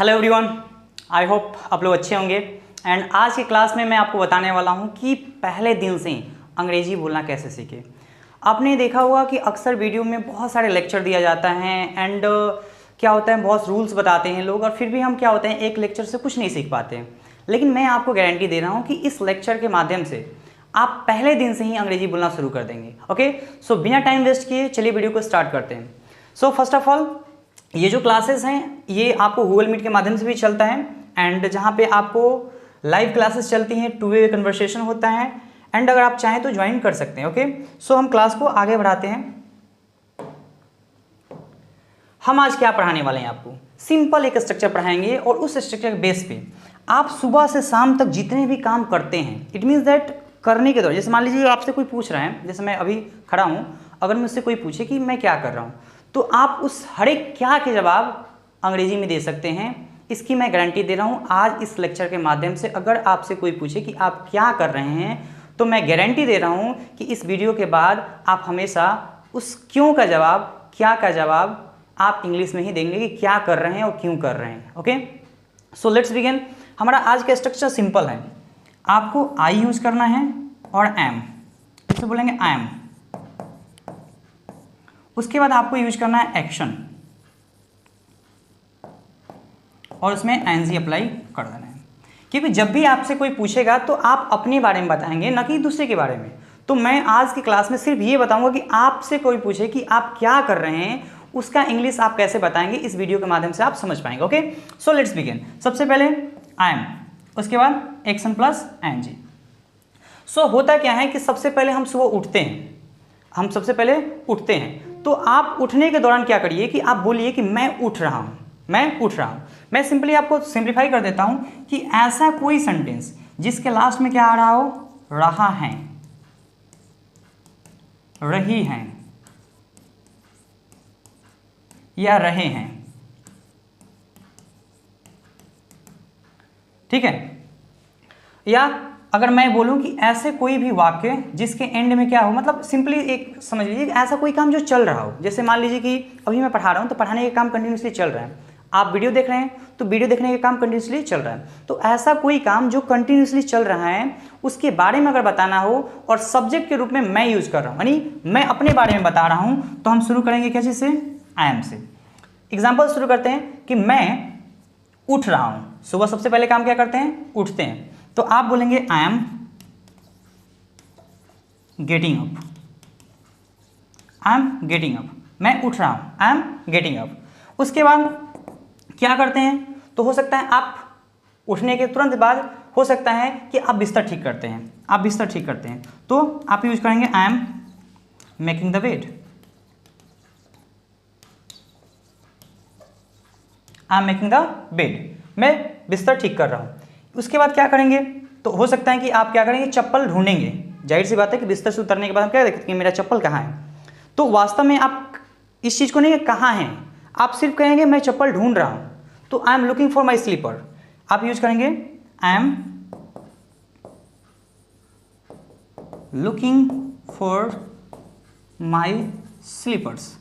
Hello everyone, I hope आप लोग अच्छे होंगे। एंड आज की क्लास में मैं आपको बताने वाला हूं कि पहले दिन से ही अंग्रेजी बोलना कैसे सीखें। आपने देखा होगा कि अक्सर वीडियो में बहुत सारे लेक्चर दिया जाता है एंड क्या होता है, बहुत रूल्स बताते हैं लोग, और फिर भी हम क्या होते हैं एक लेक्चर से कुछ नहीं सीख पाते हैं। लेकिन मैं आपको गारंटी दे रहा हूँ कि इस लेक्चर के माध्यम से आप पहले दिन से ही अंग्रेजी बोलना शुरू कर देंगे। ओके, सो बिना टाइम वेस्ट किए चलिए वीडियो को स्टार्ट करते हैं। सो फर्स्ट ऑफ ऑल, ये जो क्लासेस हैं ये आपको गूगल मीट के माध्यम से भी चलता है एंड जहाँ पे आपको लाइव क्लासेस चलती हैं, टू वे कन्वर्सेशन होता है एंड अगर आप चाहें तो ज्वाइन कर सकते हैं। ओके, सो हम क्लास को आगे बढ़ाते हैं। हम आज क्या पढ़ाने वाले हैं, आपको सिंपल एक स्ट्रक्चर पढ़ाएंगे और उस स्ट्रक्चर के बेस पे आप सुबह से शाम तक जितने भी काम करते हैं, इट मीन्स दैट करने के दौरान, जैसे मान लीजिए आपसे कोई पूछ रहा है, जैसे मैं अभी खड़ा हूँ, अगर मुझसे कोई पूछे कि मैं क्या कर रहा हूँ, तो आप उस हर एक क्या के जवाब अंग्रेजी में दे सकते हैं। इसकी मैं गारंटी दे रहा हूँ। आज इस लेक्चर के माध्यम से अगर आपसे कोई पूछे कि आप क्या कर रहे हैं, तो मैं गारंटी दे रहा हूँ कि इस वीडियो के बाद आप हमेशा उस क्यों का जवाब, क्या का जवाब आप इंग्लिश में ही देंगे कि क्या कर रहे हैं और क्यों कर रहे हैं। Okay, so let's begin. हमारा आज का स्ट्रक्चर सिंपल है। आपको आई यूज करना है और एम, इसमें बोलेंगे आई एम। उसके बाद आपको यूज करना है एक्शन और उसमें एनजी अप्लाई कर देना है, क्योंकि जब भी आपसे कोई पूछेगा तो आप अपने बारे में बताएंगे, न कि दूसरे के बारे में। तो मैं आज की क्लास में सिर्फ ये बताऊंगा कि आपसे कोई पूछे कि आप क्या कर रहे हैं, उसका इंग्लिश आप कैसे बताएंगे, इस वीडियो के माध्यम से आप समझ पाएंगे। Okay, so let's begin. सबसे पहले आई एम, उसके बाद एक्शन प्लस एनजी। सो होता क्या है कि सबसे पहले हम सुबह उठते हैं, हम सबसे पहले उठते हैं, तो आप उठने के दौरान क्या करिए कि आप बोलिए कि मैं उठ रहा हूं, मैं उठ रहा हूं। मैं सिंपली आपको सिंप्लीफाई कर देता हूं कि ऐसा कोई सेंटेंस जिसके लास्ट में क्या आ रहा हो, रहा है, रही है या रहे हैं, ठीक है। या अगर मैं बोलूं कि ऐसे कोई भी वाक्य जिसके एंड में क्या हो, मतलब सिंपली एक समझ लीजिए ऐसा कोई काम जो चल रहा हो। जैसे मान लीजिए कि अभी मैं पढ़ा रहा हूं तो पढ़ाने का काम कंटिन्यूसली चल रहा है, आप वीडियो देख रहे हैं तो वीडियो देखने का काम कंटिन्यूसली चल रहा है। तो ऐसा कोई काम जो कंटिन्यूसली चल रहा है उसके बारे में अगर बताना हो और सब्जेक्ट के रूप में मैं यूज कर रहा हूं, यानी मैं अपने बारे में बता रहा हूं, तो हम शुरू करेंगे क्या चीज से, आई एम से। एग्जाम्पल शुरू करते हैं कि मैं उठ रहा हूं। सुबह सबसे पहले काम क्या करते हैं, उठते हैं, तो आप बोलेंगे I am getting up, I am getting up, मैं उठ रहा हूं, आई एम गेटिंग अप। उसके बाद क्या करते हैं, तो हो सकता है आप उठने के तुरंत बाद हो सकता है कि आप बिस्तर ठीक करते हैं, आप बिस्तर ठीक करते हैं, तो आप यूज करेंगे I am making the bed, I am making the bed, मैं बिस्तर ठीक कर रहा हूं। उसके बाद क्या करेंगे, तो हो सकता है कि आप क्या करेंगे, चप्पल ढूंढेंगे। जाहिर सी बात है कि बिस्तर से उतरने के बाद हम क्या देखते हैं कि मेरा चप्पल कहाँ है। तो वास्तव में आप इस चीज़ को नहीं कहाँ है, आप सिर्फ कहेंगे मैं चप्पल ढूंढ रहा हूँ, तो I am looking for my slipper. आप यूज करेंगे I am looking for my slippers,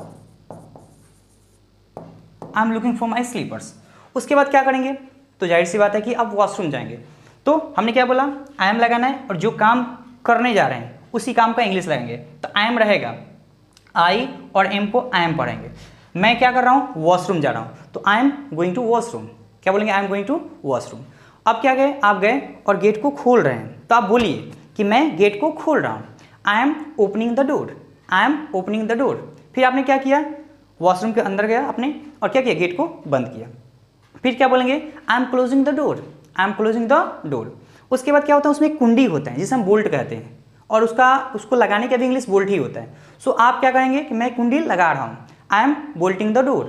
I am looking for my slippers. उसके बाद क्या करेंगे, तो जाहिर सी बात है कि आप वॉशरूम जाएंगे। तो हमने क्या बोला, आई एम लगाना है और जो काम करने जा रहे हैं उसी काम का इंग्लिश लगाएंगे। तो आई एम रहेगा, आई और एम को आई एम पढ़ेंगे। मैं क्या कर रहा हूँ, वॉशरूम जा रहा हूँ, तो I am going to washroom. क्या बोलेंगे, I am going to washroom. अब क्या गए, आप गए और गेट को खोल रहे हैं, तो आप बोलिए कि मैं गेट को खोल रहा हूँ, I am opening the door, I am opening the door. फिर आपने क्या किया, वॉशरूम के अंदर गया अपने और क्या किया, गेट को बंद किया। फिर क्या बोलेंगे, I am closing the door, I am closing the door. उसके बाद क्या होता है, उसमें एक कुंडी होता है जिसे हम बोल्ट कहते हैं, और उसको लगाने का भी इंग्लिश बोल्ट ही होता है। सो आप क्या कहेंगे कि मैं कुंडी लगा रहा हूँ, I M bolting the door.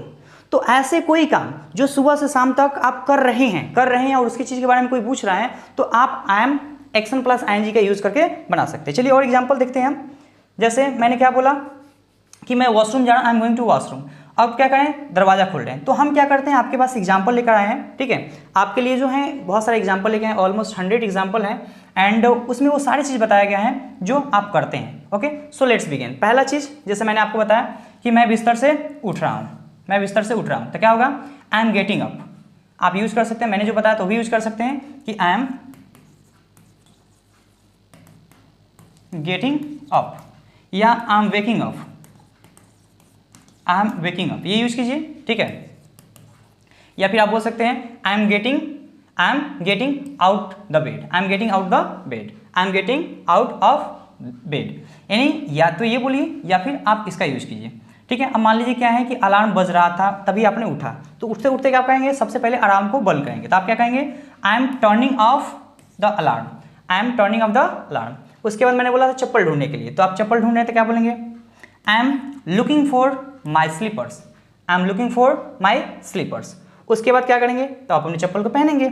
तो ऐसे कोई काम जो सुबह से शाम तक आप कर रहे हैं और उसकी चीज़ के बारे में कोई पूछ रहा है, तो आप I am action plus ING का यूज़ करके बना सकते हैं। चलिए और एग्जाम्पल देखते हैं हम। जैसे मैंने क्या बोला कि मैं वॉशरूम जा रहा हूँ, I am going to washroom. अब क्या करें, दरवाजा खोल रहे हैं, तो हम क्या करते हैं, आपके पास एग्जाम्पल लेकर आए हैं, ठीक है। आपके लिए जो है बहुत सारे एग्जाम्पल लेके आए, ऑलमोस्ट 100 एग्जाम्पल हैं एंड उसमें वो सारी चीज़ बताया गया है जो आप करते हैं। Okay, so let's begin. पहला चीज़ जैसे मैंने आपको बताया कि मैं बिस्तर से उठ रहा हूँ, मैं बिस्तर से उठ रहा हूँ, तो क्या होगा, आई एम गेटिंग अप, आप यूज कर सकते हैं, मैंने जो बताया तो भी यूज कर सकते हैं कि आई एम गेटिंग अप या I am waking up, I am waking up, ये यूज कीजिए, ठीक है। या फिर आप बोल सकते हैं I am getting out the bed, I am getting out the bed, I am getting out of bed, यानी या तो ये बोलिए या फिर आप इसका यूज कीजिए, ठीक है। अब मान लीजिए क्या है कि अलार्म बज रहा था, तभी आपने उठा, तो उठते उठते क्या कहेंगे, सबसे पहले अलार्म को बंद करेंगे, तो आप क्या कहेंगे, I am turning of the alarm, I am turning of the alarm. उसके बाद मैंने बोला था चप्पल ढूंढने के लिए, तो आप चप्पल ढूंढ रहे थे, क्या बोलेंगे, I am looking for my slippers, I am looking for my slippers. उसके बाद क्या करेंगे, तो आप अपनी चप्पल को पहनेंगे,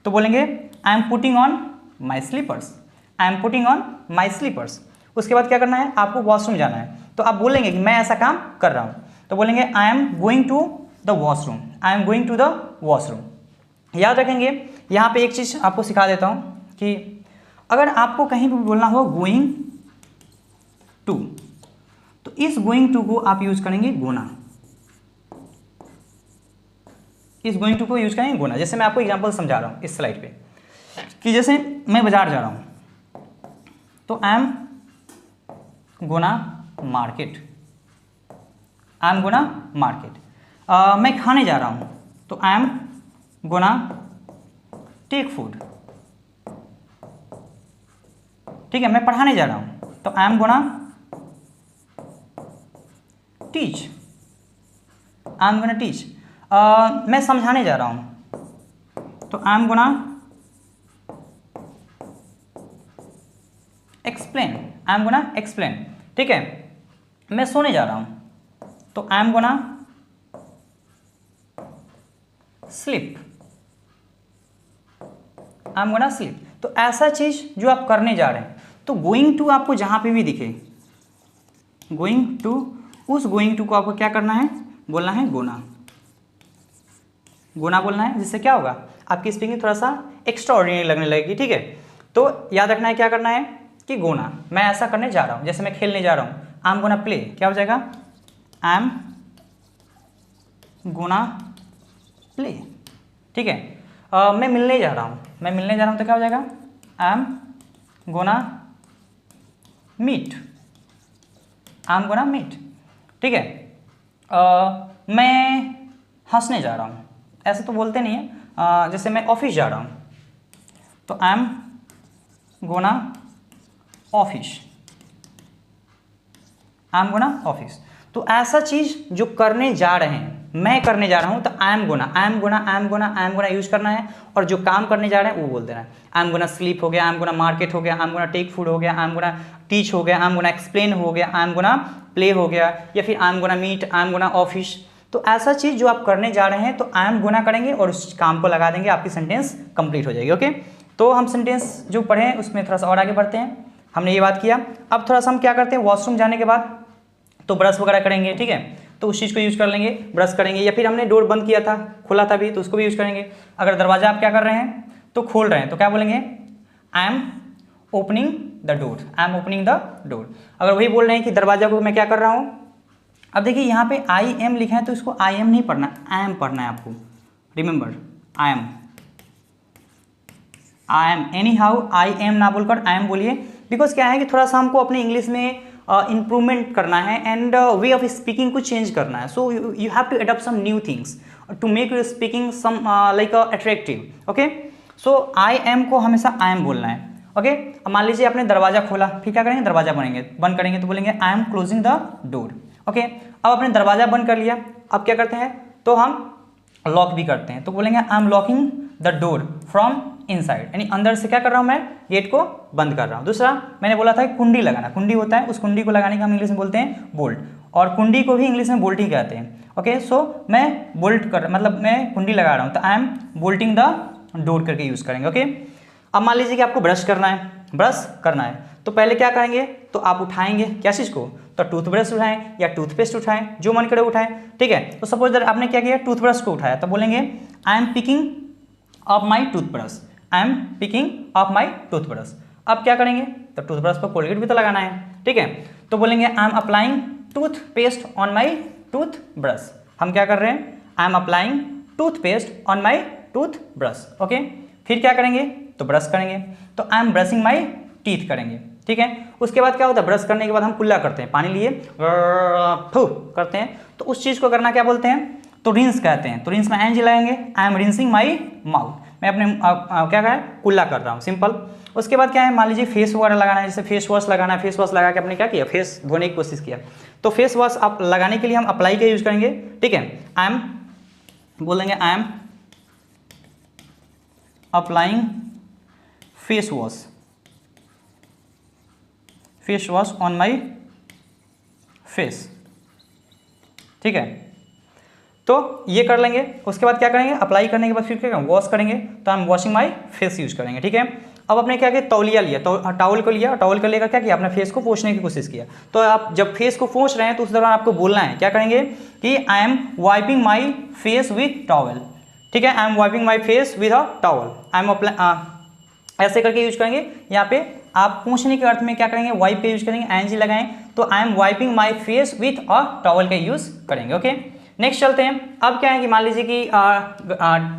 तो बोलेंगे I am putting on my slippers, I am putting on my slippers. उसके बाद क्या करना है, आपको वॉशरूम जाना है, तो आप बोलेंगे कि मैं ऐसा काम कर रहा हूँ, तो बोलेंगे I am going to the washroom, I am going to the washroom. याद रखेंगे, यहाँ पे एक चीज़ आपको सिखा देता हूँ कि अगर आपको कहीं भी बोलना हो गोइंग टू, तो इस गोइंग टू को आप यूज करेंगे गोना, इस गोइंग टू को यूज करेंगे गोना। जैसे मैं आपको एग्जांपल समझा रहा हूँ इस स्लाइड पे कि जैसे मैं बाजार जा रहा हूँ, तो I am gonna market, I am gonna market. मैं खाने जा रहा हूँ, तो I am gonna take food, ठीक है। मैं पढ़ाने जा रहा हूँ, तो I am gonna teach, I am gonna teach. मैं समझाने जा रहा हूँ, तो I am gonna explain, I am gonna explain, ठीक है। मैं सोने जा रहा हूँ, तो I am gonna sleep, I am gonna sleep. तो ऐसा चीज जो आप करने जा रहे हैं, तो गोइंग टू आपको जहां पे भी दिखे, गोइंग टू, उस गोइंग टू को आपको क्या करना है, बोलना है गोना, गोना बोलना है, जिससे क्या होगा, आपकी स्पीकिंग थोड़ा सा एक्स्ट्रा ऑर्डिनरी लगने लगेगी, ठीक है। तो याद रखना है, क्या करना है कि गोना, मैं ऐसा करने जा रहा हूँ, जैसे मैं खेलने जा रहा हूँ, आई एम गोना प्ले, क्या हो जाएगा, आई एम गोना प्ले, ठीक है। मैं मिलने जा रहा हूँ, मैं मिलने जा रहा हूँ, तो क्या हो जाएगा, I am gonna meet, I am gonna meet, ठीक है। मैं हंसने जा रहा हूँ, ऐसे तो बोलते नहीं है, जैसे मैं ऑफिस जा रहा हूँ, तो I am gonna office, I am gonna office. तो ऐसा चीज जो करने जा रहे हैं, मैं करने जा रहा हूं, तो I am gonna, I am gonna, I am gonna, I am gonna use करना है, और जो काम करने जा रहे हैं वो बोल देना है। आई एम गोना स्लीप हो गया, आई एम गोना मार्केट हो गया, I am gonna take food हो गया, आई एम गोना टीच हो गया, आई एम गोना एक्सप्लेन हो गया, आई एम गोना प्ले हो गया, या फिर I am gonna meet, I am gonna office. तो ऐसा चीज जो आप करने जा रहे हैं, तो आई एम गोना करेंगे और उस काम को लगा देंगे, आपकी सेंटेंस कंप्लीट हो जाएगी, ओके। तो हम सेंटेंस जो पढ़े हैं उसमें थोड़ा सा और आगे बढ़ते हैं। हमने ये बात किया, अब थोड़ा सा हम क्या करते हैं, वॉशरूम जाने के बाद तो ब्रश वगैरह करेंगे, ठीक है, तो उस चीज़ को यूज कर लेंगे, ब्रश करेंगे, या फिर हमने डोर बंद किया था, खुला था भी, तो उसको भी यूज करेंगे। अगर दरवाजा आप क्या कर रहे हैं, तो खोल रहे हैं, तो क्या बोलेंगे, I am opening the door, I am opening the door. अगर वही बोल रहे हैं कि दरवाजा को मैं क्या कर रहा हूँ, अब देखिए यहाँ पे आई एम लिखा है, तो इसको आई एम नहीं पढ़ना, आई एम पढ़ना है आपको, remember I am, I am, any how I am ना बोलकर आई एम बोलिए, बिकॉज क्या है कि थोड़ा सा हमको अपने इंग्लिश में इम्प्रूवमेंट करना है, एंड वे ऑफ स्पीकिंग को चेंज करना है। So you have to adopt some new things to make your speaking some like attractive, okay. So I am को हमेशा आई एम बोलना है, ओके। अब मान लीजिए आपने दरवाजा खोला, फिर क्या करेंगे, दरवाजा बंद करेंगे, तो बोलेंगे I am closing the door, okay. अब आपने दरवाजा बंद कर लिया, अब क्या करते हैं, तो हम लॉक भी करते हैं, तो बोलेंगे I M locking the door from inside, यानी अंदर से क्या कर रहा हूं, मैं गेट को बंद कर रहा हूं। दूसरा मैंने बोला था कुंडी लगाना, कुंडी होता है, उस कुंडी को लगाने का हम इंग्लिश में बोलते हैं बोल्ट, और कुंडी को भी इंग्लिश में बोल्ट ही कहते हैं, ओके। सो मैं बोल्ट कर, मतलब मैं कुंडी लगा रहा हूं, तो I M bolting the door करके यूज करेंगे, ओके। अब मान लीजिए कि आपको ब्रश करना है, ब्रश करना है, तो पहले क्या करेंगे, तो आप उठाएंगे क्या चीज़ को, तो टूथब्रश उठाएं या टूथपेस्ट उठाएं, जो मन करे उठाएं, ठीक है। तो सपोज दैट आपने क्या किया, टूथब्रश को उठाया, तो बोलेंगे I am picking up my toothbrush, I am picking up my toothbrush. अब क्या करेंगे, तो टूथब्रश पर कोलगेट भी तो लगाना है, ठीक है, तो बोलेंगे I am applying toothpaste on my toothbrush. हम क्या कर रहे हैं, I am applying toothpaste on my tooth brush. Okay, फिर क्या करेंगे, तो ब्रश करेंगे, तो I M brushing my teeth करेंगे। ठीक है, उसके बाद क्या होता है, ब्रश करने के बाद हम कुल्ला करते हैं, पानी लिए फू करते हैं, तो उस चीज़ को करना क्या बोलते हैं, तो रिंस कहते हैं। तो रिंस में एनजी लगाएंगे, I am rinsing my mouth, मैं अपने क्या है कुल्ला कर रहा हूँ, सिंपल। उसके बाद क्या है, मान लीजिए फेस वगैरह लगाना है, जैसे फेस वॉश लगाना है, फेस वॉश लगा के आपने क्या किया, फेस धोने की कोशिश किया, तो फेस वॉश आप लगाने के लिए हम अप्लाई का यूज करेंगे। ठीक है, आई एम बोलेंगे I am applying face wash on my face. ठीक है, तो ये कर लेंगे। उसके बाद क्या करेंगे, अप्लाई करने के बाद फिर क्या करेंगे, वॉश करेंगे, तो I M washing my face use करेंगे। ठीक है, अब आपने क्या किया, तौलिया लिया, तो टॉवल को लिया, टॉवल को लेकर क्या किया, अपने फेस को पोंछने की कोशिश किया। तो आप जब फेस को पोंछ रहे हैं तो उस दौरान आपको बोलना है, क्या करेंगे कि I M wiping my face with towel. ठीक है, I am wiping my face with a towel, I am ऐसे करके यूज करेंगे। यहाँ पे आप पूछने के अर्थ में क्या करेंगे, वाइप का यूज करेंगे, एनजी लगाएं, तो I M wiping my face with a towel का यूज करेंगे। ओके, नेक्स्ट चलते हैं। अब क्या है कि मान लीजिए कि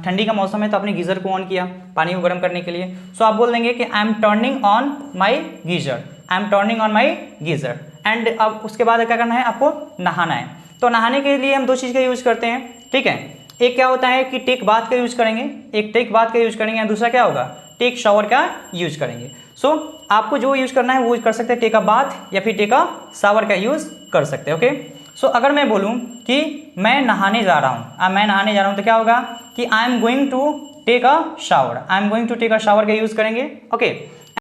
ठंडी का मौसम है, तो आपने गीजर को ऑन किया पानी को गर्म करने के लिए, सो आप बोल देंगे कि I am turning on my geyser, I am turning on my geyser. And अब उसके बाद क्या करना है, आपको नहाना है, तो नहाने के लिए हम दो चीज़ का यूज करते हैं। ठीक है, एक क्या होता है कि टेक बाथ का यूज करेंगे, एक टेक बाथ का यूज करेंगे, दूसरा क्या होगा, टेक शावर का यूज करेंगे। सो आपको जो यूज करना है वो कर सकते हैं, टेक अ बाथ या फिर टेक अ शावर का यूज कर सकते हैं। ओके, सो अगर मैं बोलूं कि मैं नहाने जा रहा हूं, मैं नहाने जा रहा हूं, तो क्या होगा कि I am going to take a shower, I am going to take a shower का यूज करेंगे। ओके,